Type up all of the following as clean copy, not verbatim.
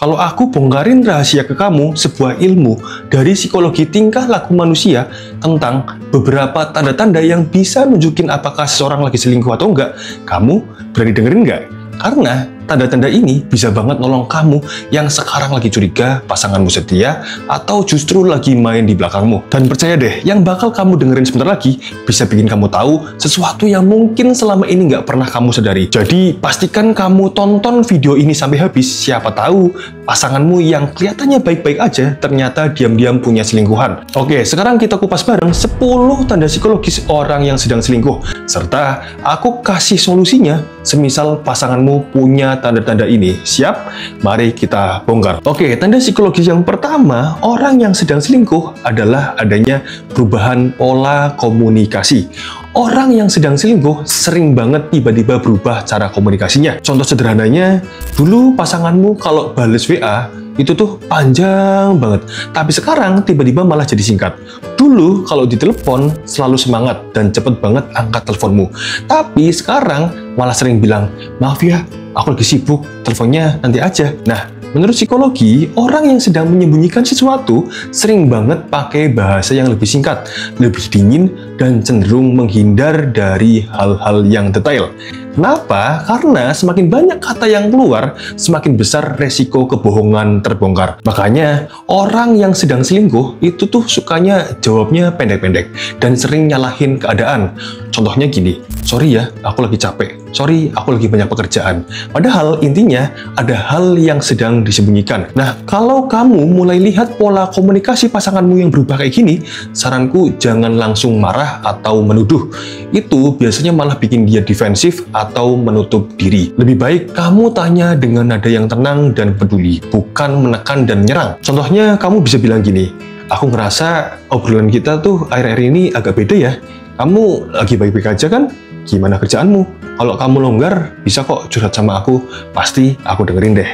Kalau aku bongkarin rahasia ke kamu, sebuah ilmu dari psikologi tingkah laku manusia tentang beberapa tanda-tanda yang bisa nunjukin apakah seseorang lagi selingkuh atau enggak, kamu berani dengerin nggak? Karena tanda-tanda ini bisa banget nolong kamu yang sekarang lagi curiga pasanganmu setia atau justru lagi main di belakangmu. Dan percaya deh, yang bakal kamu dengerin sebentar lagi bisa bikin kamu tahu sesuatu yang mungkin selama ini nggak pernah kamu sadari. Jadi pastikan kamu tonton video ini sampai habis, siapa tahu pasanganmu yang kelihatannya baik-baik aja ternyata diam-diam punya selingkuhan. Oke, sekarang kita kupas bareng 10 tanda psikologis orang yang sedang selingkuh. Serta aku kasih solusinya semisal pasanganmu punya tanda-tanda ini. Siap? Mari kita bongkar. Oke, tanda psikologis yang pertama orang yang sedang selingkuh adalah adanya perubahan pola komunikasi. Orang yang sedang selingkuh sering banget tiba-tiba berubah cara komunikasinya. Contoh sederhananya, dulu pasanganmu kalau bales WA itu tuh panjang banget, tapi sekarang tiba-tiba malah jadi singkat. Dulu kalau ditelepon selalu semangat dan cepet banget angkat teleponmu, tapi sekarang malah sering bilang, maaf ya, aku lagi sibuk, teleponnya nanti aja. Nah, menurut psikologi, orang yang sedang menyembunyikan sesuatu sering banget pakai bahasa yang lebih singkat, lebih dingin, dan cenderung menghindar dari hal-hal yang detail. Kenapa? Karena semakin banyak kata yang keluar, semakin besar resiko kebohongan terbongkar. Makanya, orang yang sedang selingkuh itu tuh sukanya jawabnya pendek-pendek dan sering nyalahin keadaan. Contohnya gini, sorry ya, aku lagi capek. Sorry, aku lagi banyak pekerjaan. Padahal intinya ada hal yang sedang disembunyikan. Nah, kalau kamu mulai lihat pola komunikasi pasanganmu yang berubah kayak gini, saranku jangan langsung marah atau menuduh. Itu biasanya malah bikin dia defensif atau menutup diri. Lebih baik kamu tanya dengan nada yang tenang dan peduli, bukan menekan dan menyerang. Contohnya, kamu bisa bilang gini, aku ngerasa obrolan kita tuh akhir-akhir ini agak beda ya. Kamu lagi baik-baik aja kan? Gimana kerjaanmu? Kalau kamu longgar, bisa kok curhat sama aku, pasti aku dengerin deh.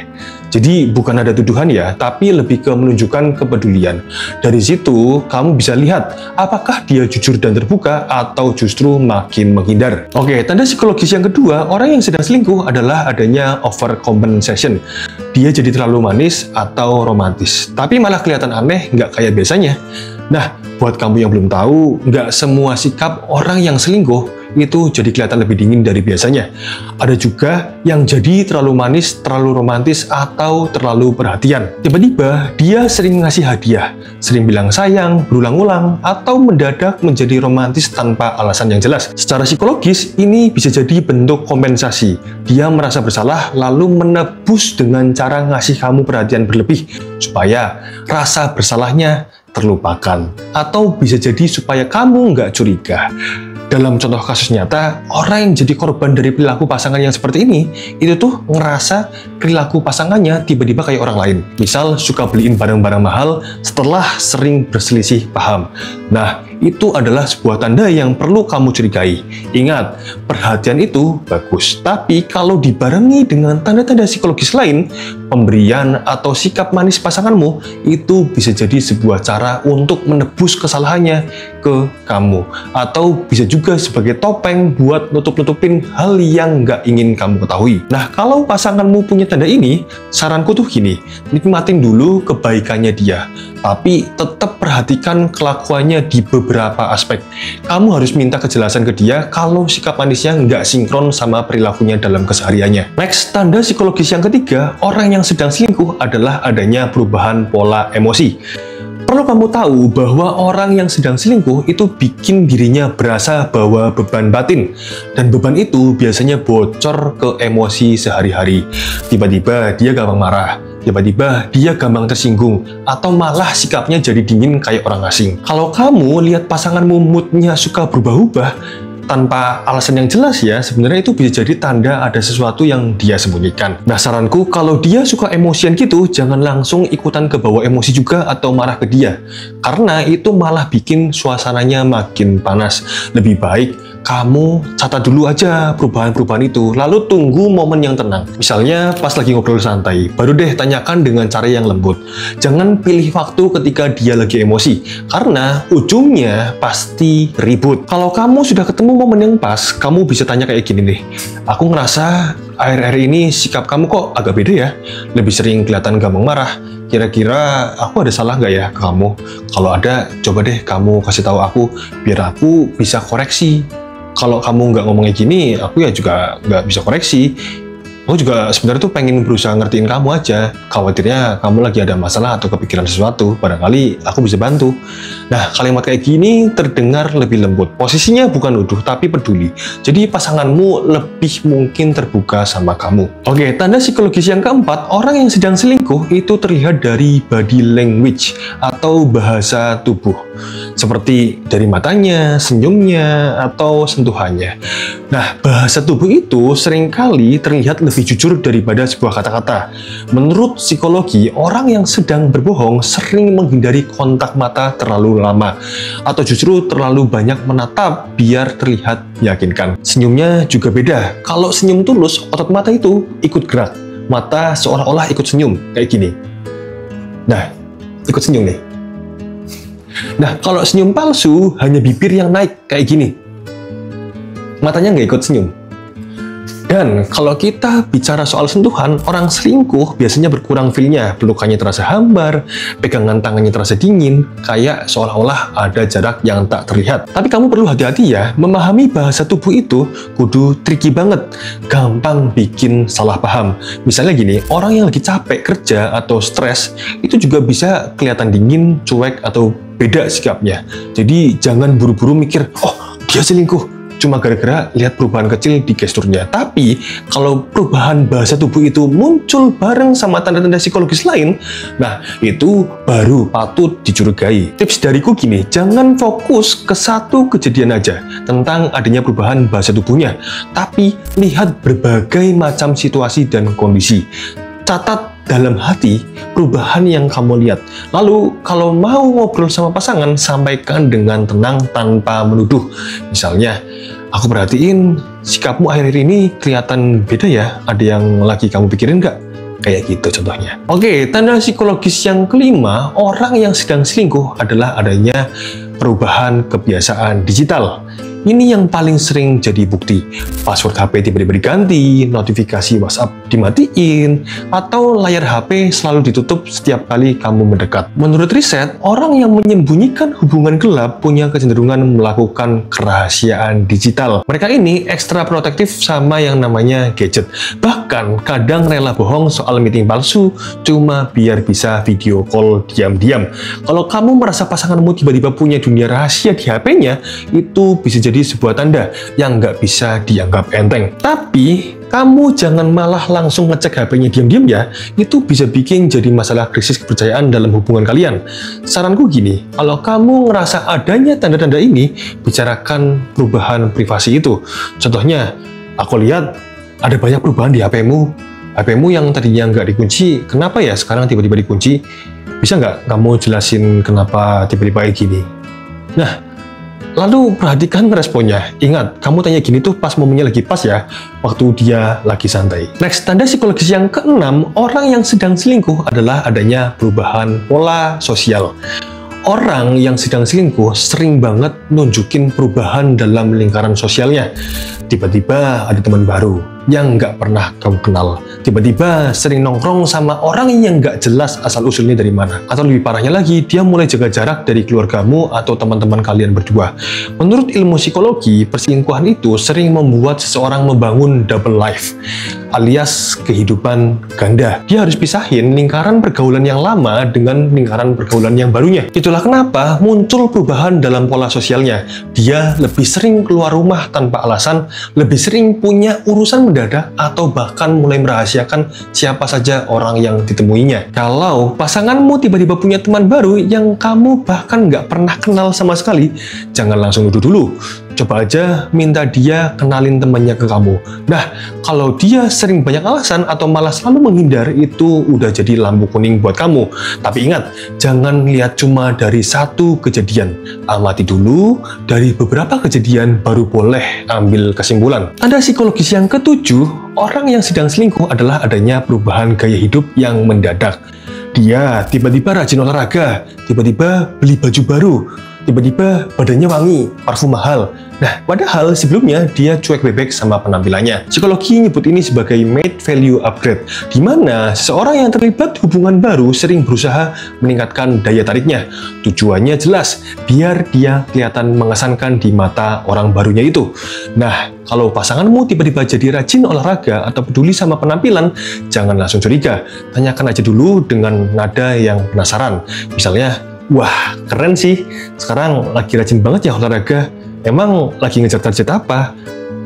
Jadi bukan ada tuduhan ya, tapi lebih ke menunjukkan kepedulian. Dari situ, kamu bisa lihat apakah dia jujur dan terbuka atau justru makin menghindar. Oke, tanda psikologis yang kedua, orang yang sedang selingkuh adalah adanya overcompensation. Dia jadi terlalu manis atau romantis, tapi malah kelihatan aneh, nggak kayak biasanya. Nah, buat kamu yang belum tahu, nggak semua sikap orang yang selingkuh itu jadi kelihatan lebih dingin dari biasanya. Ada juga yang jadi terlalu manis, terlalu romantis, atau terlalu perhatian. Tiba-tiba dia sering ngasih hadiah, sering bilang sayang, berulang-ulang, atau mendadak menjadi romantis tanpa alasan yang jelas. Secara psikologis, ini bisa jadi bentuk kompensasi. Dia merasa bersalah, lalu menebus dengan cara ngasih kamu perhatian berlebih, supaya rasa bersalahnya terlupakan. Atau bisa jadi supaya kamu nggak curiga. Dalam contoh kasus nyata, orang yang jadi korban dari perilaku pasangan yang seperti ini, itu tuh ngerasa perilaku pasangannya tiba-tiba kayak orang lain. Misal, suka beliin barang-barang mahal setelah sering berselisih paham. Nah, itu adalah sebuah tanda yang perlu kamu curigai. Ingat, perhatian itu bagus, tapi kalau dibarengi dengan tanda-tanda psikologis lain, pemberian atau sikap manis pasanganmu, itu bisa jadi sebuah cara untuk menebus kesalahannya ke kamu. Atau bisa juga sebagai topeng buat nutup-nutupin hal yang nggak ingin kamu ketahui. Nah, kalau pasanganmu punya tanda ini, saranku tuh gini, nikmatin dulu kebaikannya dia, tapi tetap perhatikan kelakuannya di beberapa aspek. Kamu harus minta kejelasan ke dia kalau sikap manisnya nggak sinkron sama perilakunya dalam kesehariannya. Next, tanda psikologis yang ketiga, orang yang sedang selingkuh adalah adanya perubahan pola emosi. Perlu kamu tahu bahwa orang yang sedang selingkuh itu bikin dirinya berasa bawa beban batin. Dan beban itu biasanya bocor ke emosi sehari-hari. Tiba-tiba dia gampang marah, tiba-tiba dia gampang tersinggung, atau malah sikapnya jadi dingin kayak orang asing. Kalau kamu lihat pasanganmu moodnya suka berubah-ubah, tanpa alasan yang jelas ya, sebenarnya itu bisa jadi tanda ada sesuatu yang dia sembunyikan. Nah, saranku kalau dia suka emosian gitu, jangan langsung ikutan ke bawah emosi juga atau marah ke dia. Karena itu malah bikin suasananya makin panas. Lebih baik kamu catat dulu aja perubahan-perubahan itu, lalu tunggu momen yang tenang. Misalnya pas lagi ngobrol santai, baru deh tanyakan dengan cara yang lembut. Jangan pilih waktu ketika dia lagi emosi, karena ujungnya pasti ribut. Kalau kamu sudah ketemu momen yang pas, kamu bisa tanya kayak gini nih, aku ngerasa akhir-akhir ini sikap kamu kok agak beda ya. Lebih sering kelihatan gampang marah. Kira-kira aku ada salah nggak ya ke kamu? Kalau ada, coba deh kamu kasih tahu aku, biar aku bisa koreksi. Kalau kamu nggak ngomongnya gini, aku ya juga nggak bisa koreksi. Aku juga sebenarnya tuh pengen berusaha ngertiin kamu aja. Khawatirnya kamu lagi ada masalah atau kepikiran sesuatu. Barangkali aku bisa bantu. Nah, kalimat kayak gini terdengar lebih lembut. Posisinya bukan nuduh, tapi peduli. Jadi pasanganmu lebih mungkin terbuka sama kamu. Oke, tanda psikologis yang keempat, orang yang sedang selingkuh itu terlihat dari body language atau bahasa tubuh. Seperti dari matanya, senyumnya, atau sentuhannya. Nah, bahasa tubuh itu seringkali terlihat lebih jujur daripada sebuah kata-kata. Menurut psikologi, orang yang sedang berbohong sering menghindari kontak mata terlalu lama, atau justru terlalu banyak menatap biar terlihat meyakinkan. Senyumnya juga beda. Kalau senyum tulus, otot mata itu ikut gerak. Mata seolah-olah ikut senyum, kayak gini. Nah, ikut senyum nih. Nah, kalau senyum palsu, hanya bibir yang naik, kayak gini. Matanya nggak ikut senyum. Dan kalau kita bicara soal sentuhan, orang selingkuh biasanya berkurang feel-nya. Pelukannya terasa hambar, pegangan tangannya terasa dingin, kayak seolah-olah ada jarak yang tak terlihat. Tapi kamu perlu hati-hati ya, memahami bahasa tubuh itu kudu tricky banget. Gampang bikin salah paham. Misalnya gini, orang yang lagi capek kerja atau stres, itu juga bisa kelihatan dingin, cuek, atau beda sikapnya. Jadi jangan buru-buru mikir, oh dia selingkuh, cuma gara-gara lihat perubahan kecil di gesturnya. Tapi, kalau perubahan bahasa tubuh itu muncul bareng sama tanda-tanda psikologis lain, nah, itu baru patut dicurigai. Tips dariku gini, jangan fokus ke satu kejadian aja tentang adanya perubahan bahasa tubuhnya, tapi lihat berbagai macam situasi dan kondisi. Catat dalam hati perubahan yang kamu lihat. Lalu, kalau mau ngobrol sama pasangan, sampaikan dengan tenang tanpa menuduh. Misalnya, aku perhatiin sikapmu akhir-akhir ini kelihatan beda ya. Ada yang lagi kamu pikirin nggak? Kayak gitu contohnya. Oke, tanda psikologis yang kelima, orang yang sedang selingkuh adalah adanya perubahan kebiasaan digital. Ini yang paling sering jadi bukti. Password HP tiba-tiba diganti, notifikasi WhatsApp dimatiin, atau layar HP selalu ditutup setiap kali kamu mendekat. Menurut riset, orang yang menyembunyikan hubungan gelap punya kecenderungan melakukan kerahasiaan digital. Mereka ini ekstra protektif sama yang namanya gadget. Bahkan kadang rela bohong soal meeting palsu cuma biar bisa video call diam-diam. Kalau kamu merasa pasanganmu tiba-tiba punya dunia rahasia di HP-nya, itu bisa jadi sebuah tanda yang nggak bisa dianggap enteng. Tapi, kamu jangan malah langsung ngecek HP-nya diam-diam ya. Itu bisa bikin jadi masalah krisis kepercayaan dalam hubungan kalian. Saranku gini, kalau kamu ngerasa adanya tanda-tanda ini, bicarakan perubahan privasi itu. Contohnya, aku lihat ada banyak perubahan di HP-mu. HP-mu yang tadinya nggak dikunci, kenapa ya sekarang tiba-tiba dikunci? Bisa nggak kamu jelasin kenapa tiba-tiba kayak gini? Nah, lalu perhatikan responnya. Ingat, kamu tanya gini tuh pas momennya lagi pas ya, waktu dia lagi santai. Next, tanda psikologis yang keenam, orang yang sedang selingkuh adalah adanya perubahan pola sosial. Orang yang sedang selingkuh sering banget nunjukin perubahan dalam lingkaran sosialnya. Tiba-tiba ada teman baru yang nggak pernah kamu kenal. Tiba-tiba sering nongkrong sama orang yang nggak jelas asal-usulnya dari mana. Atau lebih parahnya lagi, dia mulai jaga jarak dari keluargamu atau teman-teman kalian berdua. Menurut ilmu psikologi, perselingkuhan itu sering membuat seseorang membangun double life, alias kehidupan ganda. Dia harus pisahin lingkaran pergaulan yang lama dengan lingkaran pergaulan yang barunya. Itulah kenapa muncul perubahan dalam pola sosialnya. Dia lebih sering keluar rumah tanpa alasan, lebih sering punya urusan mendadak, atau bahkan mulai merahasiakan siapa saja orang yang ditemuinya. Kalau pasanganmu tiba-tiba punya teman baru yang kamu bahkan nggak pernah kenal sama sekali, jangan langsung nuduh dulu. Coba aja minta dia kenalin temannya ke kamu. Nah, kalau dia sering banyak alasan atau malah selalu menghindar, itu udah jadi lampu kuning buat kamu. Tapi ingat, jangan lihat cuma dari satu kejadian. Amati dulu, dari beberapa kejadian baru boleh ambil kesimpulan. Tanda psikologis yang ketujuh, orang yang sedang selingkuh adalah adanya perubahan gaya hidup yang mendadak. Dia tiba-tiba rajin olahraga, tiba-tiba beli baju baru, tiba-tiba badannya wangi, parfum mahal. Nah, padahal sebelumnya dia cuek bebek sama penampilannya. Psikologi nyebut ini sebagai made value upgrade, di mana seseorang yang terlibat hubungan baru sering berusaha meningkatkan daya tariknya. Tujuannya jelas, biar dia kelihatan mengesankan di mata orang barunya itu. Nah, kalau pasanganmu tiba-tiba jadi rajin olahraga atau peduli sama penampilan, jangan langsung curiga. Tanyakan aja dulu dengan nada yang penasaran. Misalnya, wah, keren sih, sekarang lagi rajin banget ya olahraga. Emang lagi ngejar target apa?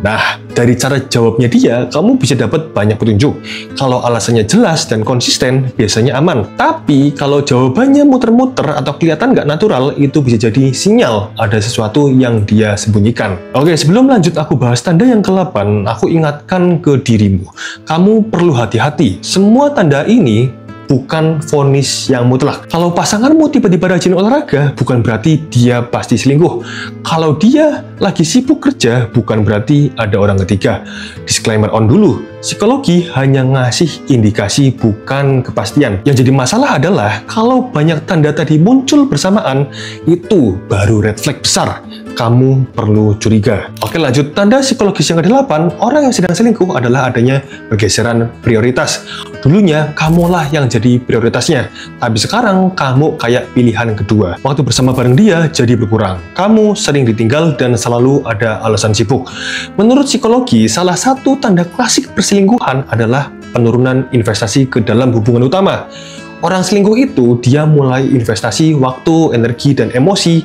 Nah, dari cara jawabnya dia, kamu bisa dapat banyak petunjuk. Kalau alasannya jelas dan konsisten, biasanya aman. Tapi, kalau jawabannya muter-muter atau kelihatan nggak natural, itu bisa jadi sinyal ada sesuatu yang dia sembunyikan. Oke, sebelum lanjut aku bahas tanda yang ke-8, aku ingatkan ke dirimu. Kamu perlu hati-hati. Semua tanda ini bukan vonis yang mutlak. Kalau pasanganmu tiba-tiba rajin olahraga, bukan berarti dia pasti selingkuh. Kalau dia lagi sibuk kerja, bukan berarti ada orang ketiga. Disclaimer on dulu, psikologi hanya ngasih indikasi, bukan kepastian. Yang jadi masalah adalah, kalau banyak tanda tadi muncul bersamaan, itu baru red flag besar. Kamu perlu curiga. Oke, lanjut. Tanda psikologis yang ke-8, orang yang sedang selingkuh adalah adanya pergeseran prioritas. Dulunya, kamulah yang jadi prioritasnya, tapi sekarang kamu kayak pilihan kedua. Waktu bersama bareng dia jadi berkurang. Kamu sering ditinggal dan selalu ada alasan sibuk. Menurut psikologi, salah satu tanda klasik perselingkuhan adalah penurunan investasi ke dalam hubungan utama. Orang selingkuh itu, dia mulai investasi waktu, energi, dan emosi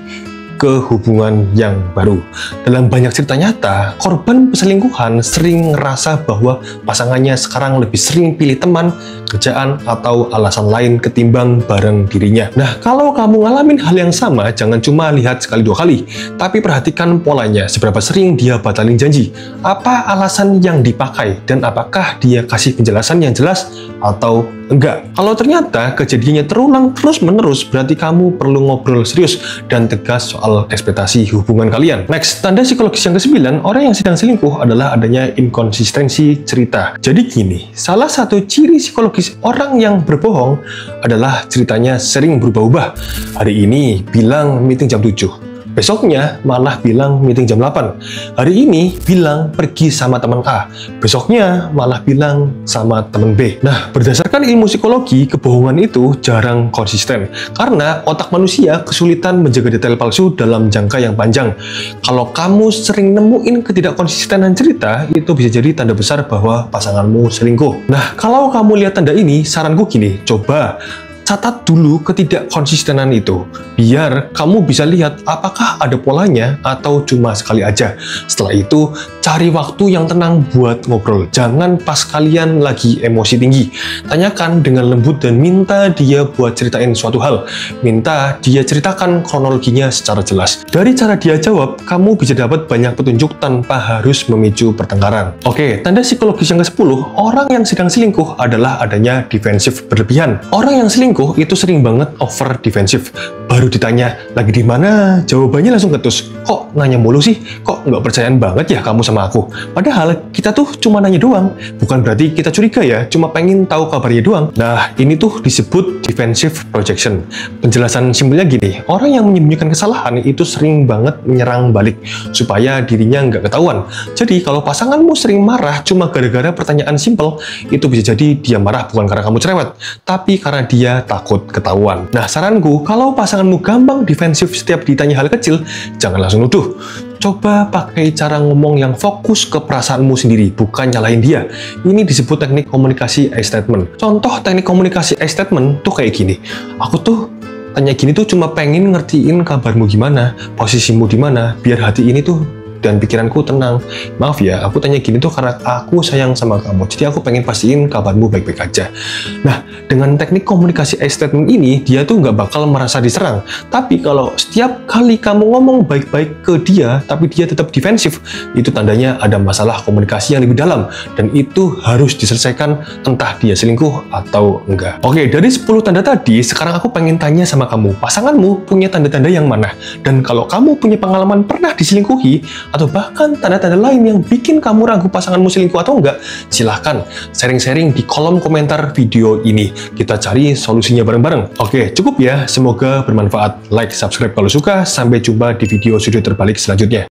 ke hubungan yang baru. Dalam banyak cerita nyata, korban perselingkuhan sering ngerasa bahwa pasangannya sekarang lebih sering pilih teman, kerjaan, atau alasan lain ketimbang bareng dirinya. Nah, kalau kamu ngalamin hal yang sama, jangan cuma lihat sekali dua kali, tapi perhatikan polanya, seberapa sering dia batalin janji, apa alasan yang dipakai, dan apakah dia kasih penjelasan yang jelas atau enggak. Kalau ternyata kejadiannya terulang terus-menerus, berarti kamu perlu ngobrol serius dan tegas soal ekspektasi hubungan kalian. Next, tanda psikologis yang ke-9, orang yang sedang selingkuh adalah adanya inkonsistensi cerita. Jadi gini, salah satu ciri psikologis orang yang berbohong adalah ceritanya sering berubah-ubah. Hari ini bilang meeting jam 7. Besoknya malah bilang meeting jam 8. Hari ini bilang pergi sama teman A. Besoknya malah bilang sama teman B. Nah, berdasarkan ilmu psikologi, kebohongan itu jarang konsisten. Karena otak manusia kesulitan menjaga detail palsu dalam jangka yang panjang. Kalau kamu sering nemuin ketidakkonsistenan cerita, itu bisa jadi tanda besar bahwa pasanganmu selingkuh. Nah, kalau kamu lihat tanda ini, saranku gini, coba catat dulu ketidakkonsistenan itu, biar kamu bisa lihat apakah ada polanya atau cuma sekali aja. Setelah itu, cari waktu yang tenang buat ngobrol. Jangan pas kalian lagi emosi tinggi. Tanyakan dengan lembut dan minta dia buat ceritain suatu hal. Minta dia ceritakan kronologinya secara jelas. Dari cara dia jawab, kamu bisa dapat banyak petunjuk tanpa harus memicu pertengkaran. Oke, tanda psikologis yang ke-10, orang yang sedang selingkuh adalah adanya defensif berlebihan. Orang yang selingkuh itu sering banget over defensif. Baru ditanya, lagi di mana? Jawabannya langsung ketus. Kok nanya mulu sih? Kok nggak percayaan banget ya kamu sama aku? Padahal kita tuh cuma nanya doang. Bukan berarti kita curiga ya, cuma pengen tahu kabarnya doang. Nah, ini tuh disebut defensive projection. Penjelasan simpelnya gini, orang yang menyembunyikan kesalahan itu sering banget menyerang balik, supaya dirinya nggak ketahuan. Jadi, kalau pasanganmu sering marah cuma gara-gara pertanyaan simpel, itu bisa jadi dia marah bukan karena kamu cerewet, tapi karena dia takut ketahuan. Nah, saranku, kalau pasanganmu gampang defensif setiap ditanya hal kecil, jangan langsung nuduh. Coba pakai cara ngomong yang fokus ke perasaanmu sendiri, bukan nyalahin dia. Ini disebut teknik komunikasi I statement. Contoh teknik komunikasi I statement tuh kayak gini. Aku tuh tanya gini tuh cuma pengen ngertiin kabarmu gimana, posisimu di mana, biar hati ini tuh dan pikiranku tenang. Maaf ya, aku tanya gini tuh karena aku sayang sama kamu. Jadi aku pengen pastiin kabarmu baik-baik aja. Nah, dengan teknik komunikasi I statement ini, dia tuh nggak bakal merasa diserang. Tapi kalau setiap kali kamu ngomong baik-baik ke dia, tapi dia tetap defensif, itu tandanya ada masalah komunikasi yang lebih dalam. Dan itu harus diselesaikan entah dia selingkuh atau enggak. Oke, dari 10 tanda tadi, sekarang aku pengen tanya sama kamu, pasanganmu punya tanda-tanda yang mana? Dan kalau kamu punya pengalaman pernah diselingkuhi, atau bahkan tanda-tanda lain yang bikin kamu ragu pasanganmu selingkuh atau enggak, silahkan sharing-sharing di kolom komentar video ini. Kita cari solusinya bareng-bareng. Oke, cukup ya. Semoga bermanfaat. Like, subscribe kalau suka. Sampai jumpa di video sudut terbalik selanjutnya.